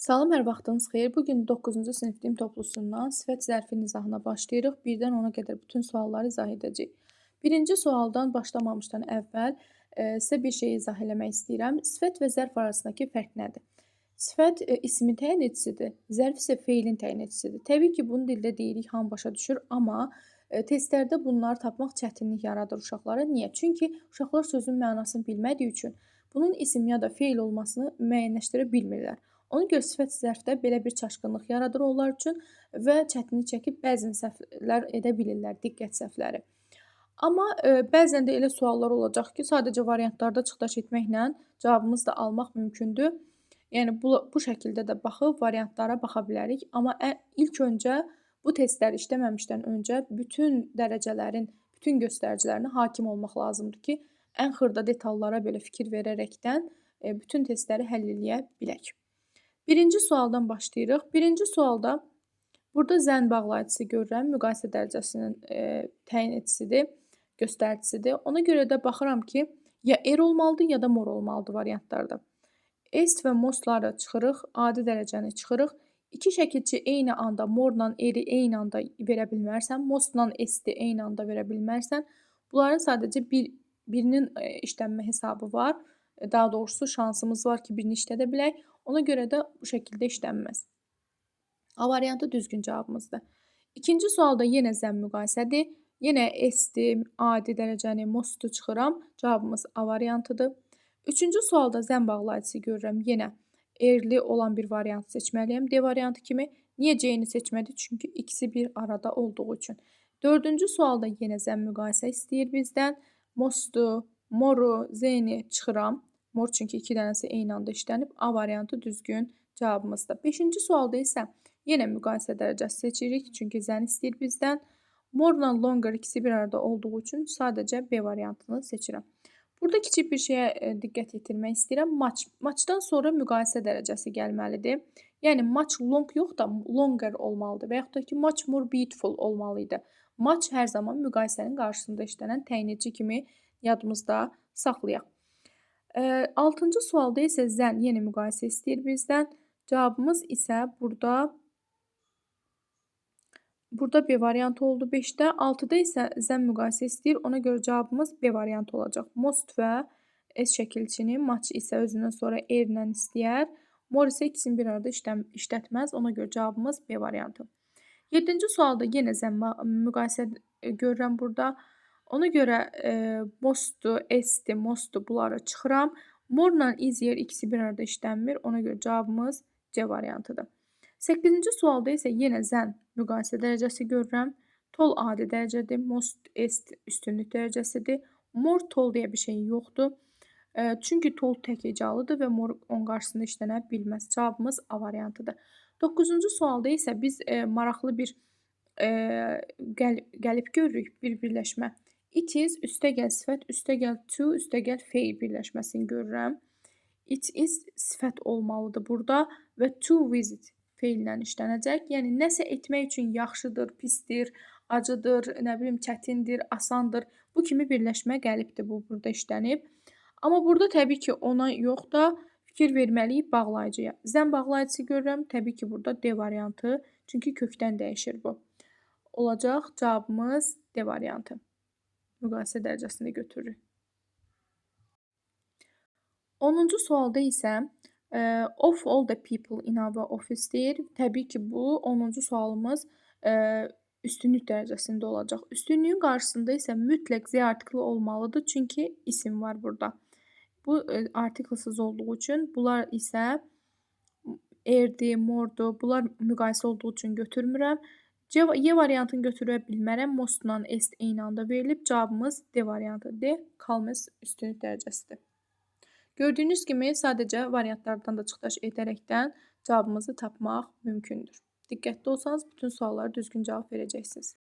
Salam, hər vaxtınız xeyir. Bu gün 9-cu sinif din toplusundan sifət zərfi izahına başlayırıq. 1-dən 10-a qədər bütün sualları izah edəcəyik. Birinci sualdan başlamamışdan əvvəl sizə bir şey izah eləmək istəyirəm. Sifət və zərf arasındakı fərq nədir? Sifət ismin təyin edicisidir, zərf isə feilin təyin edicisidir. Təbii ki, bunu dildə deyirik, hamı başa düşür, amma testlərdə bunları tapmaq çətinlik yaradır uşaqlara. Niyə? Çünki uşaqlar sözün mənasını bilmədiyi üçün bunun isim ya da feil olmasını müəyyənləşdirə bilmirlər. Ona görə sifət zərfdə belə bir çaşqınlıq yaradır onlar üçün və çətinlik çəkib bəzən səhvlər edə bilirlər, diqqət səhvləri. Amma bəzən də elə suallar olacaq ki, sadəcə variantlarda çıxış etməklə cavabımızı da almaq mümkündür. Yəni bu şəkildə də baxıb variantlara baxa bilərik. Amma ilk öncə bu testləri işləməmişdən öncə bütün dərəcələrin, bütün göstəricilərinə hakim olmaq lazımdır ki, ən xırda detallara belə fikir verərəkdən bütün testləri həll eləyə bilək. Birinci sualdan başlayırıq. Birinci sualda burada zənn bağlayıcısı görürəm. Müqayisə dərəcəsinin təyin edicisidir, göstəricisidir. Ona görə də baxıram ki, ya olmalıdır, ya da mor olmalıdır variantlarda. Est və mostları çıxırıq, adi dərəcəni çıxırıq. İki şəkilçi eyni anda morla eri eyni anda verə bilmərsən, mostla esti eyni anda verə bilmərsən. Bunların sadəcə birinin işlənmə hesabı var. Daha doğrusu şansımız var ki, birini işlədə bilək. Ona görə də bu şəkildə işlənməz. A variantı düzgün cavabımızdır. İkinci sualda yenə zənn müqayisədir. Yenə esti, adi dərəcəni, mostu çıxıram. Cavabımız A variantıdır. Üçüncü sualda zənn bağlayıcısı görürəm. Yenə erli olan bir variant seçməliyəm. D variantı kimi. Niyə C-ni seçmədik? Çünki ikisi bir arada olduğu üçün. Dördüncü sualda yenə zənn müqayisə istəyir bizdən. Mostu, moru, Z-ni çıxıram. Mor çünki 2 dənəsi eyni anda işlənib. A variantı düzgün cavabımızdır. 5-ci sualda isə yenə müqayisə dərəcəsi seçirik. Çünki zənn istəyir bizdən. Morla longer ikisi bir arada olduğu üçün sadəcə B variantını seçirəm. Burada kiçik bir şeyə diqqət yetirmək istəyirəm. Matchdan sonra müqayisə dərəcəsi gəlməlidir. Yəni match long yox da longer olmalıdır və yaxud da ki match more beautiful olmalıydı. Match hər zaman müqayisənin qarşısında işlənən təyin edici kimi yadımızda saxlayaq. 6-cı sualda isə zənn yenə müqayisə istəyir bizdən. Cavabımız isə burada B variantı oldu 5-də. 6-da isə zənn müqayisə istəyir. Ona görə cavabımız B variantı olacaq. Most və S şəkilçini, match isə özündən sonra erlə istəyər. Mor isə ikisini bir arada işlətməz. Ona görə cavabımız B variantı. 7-ci sualda yenə zənn müqayisə görürəm burada. Ona görə mostu, esti, mostu bunları çıxıram. Morla easier ikisi bir arada işlənmir. Ona görə cavabımız C variantıdır. 8-ci sualda isə yenə zənn müqayisə dərəcəsi görürəm. Tol adi dərəcədir. Most, est üstünlük dərəcəsidir. Mor tol deyə bir şey yoxdur. Çünki tol tək hecalıdır və mor onun qarşısında işlənə bilməz. Cavabımız A variantıdır. 9-cu sualda isə biz maraqlı bir gəlib görürük, bir birləşmə. It is üstəgəl sifət, üstəgəl to, üstəgəl feil birləşməsini görürəm. It is sifət olmalıdır burada və to visit feillə işlənəcək. Yəni nəsə etmək üçün yaxşıdır, pisdir, acıdır, nə bilim çətindir, asandır. Bu kimi birləşmə gəlibdir bu burada işlənib. Amma burada təbii ki ona yox da fikir verməliyik bağlayıcıya. Zənn bağlayıcısı görürəm. Təbii ki burada D variantı. Çünki kökdən dəyişir bu. Olacaq cavabımız D variantı. Müqayisə dərəcəsində götürürük. 10-cu sualda isə of all the people in our office deyir. Təbii ki bu 10-cu sualımız üstünlük dərəcəsində olacaq. Üstünlüyün qarşısında isə mütləq Z artiklı olmalıdır. Çünki isim var burada. Bu artiklsız olduğu üçün bunlar isə erdi, mordu. Bunlar müqayisə olduğu üçün götürmürəm. Y variantını götürə bilmərəm. Mostla est eyni anda verilib. Cavabımız D variantı. D kalmız üstünlük dərəcəsidir. Gördüyünüz kimi sadəcə variantlardan da çıxış edərəkdən cavabımızı tapmaq mümkündür. Diqqətli olsanız bütün suallara düzgün cavab verəcəksiniz.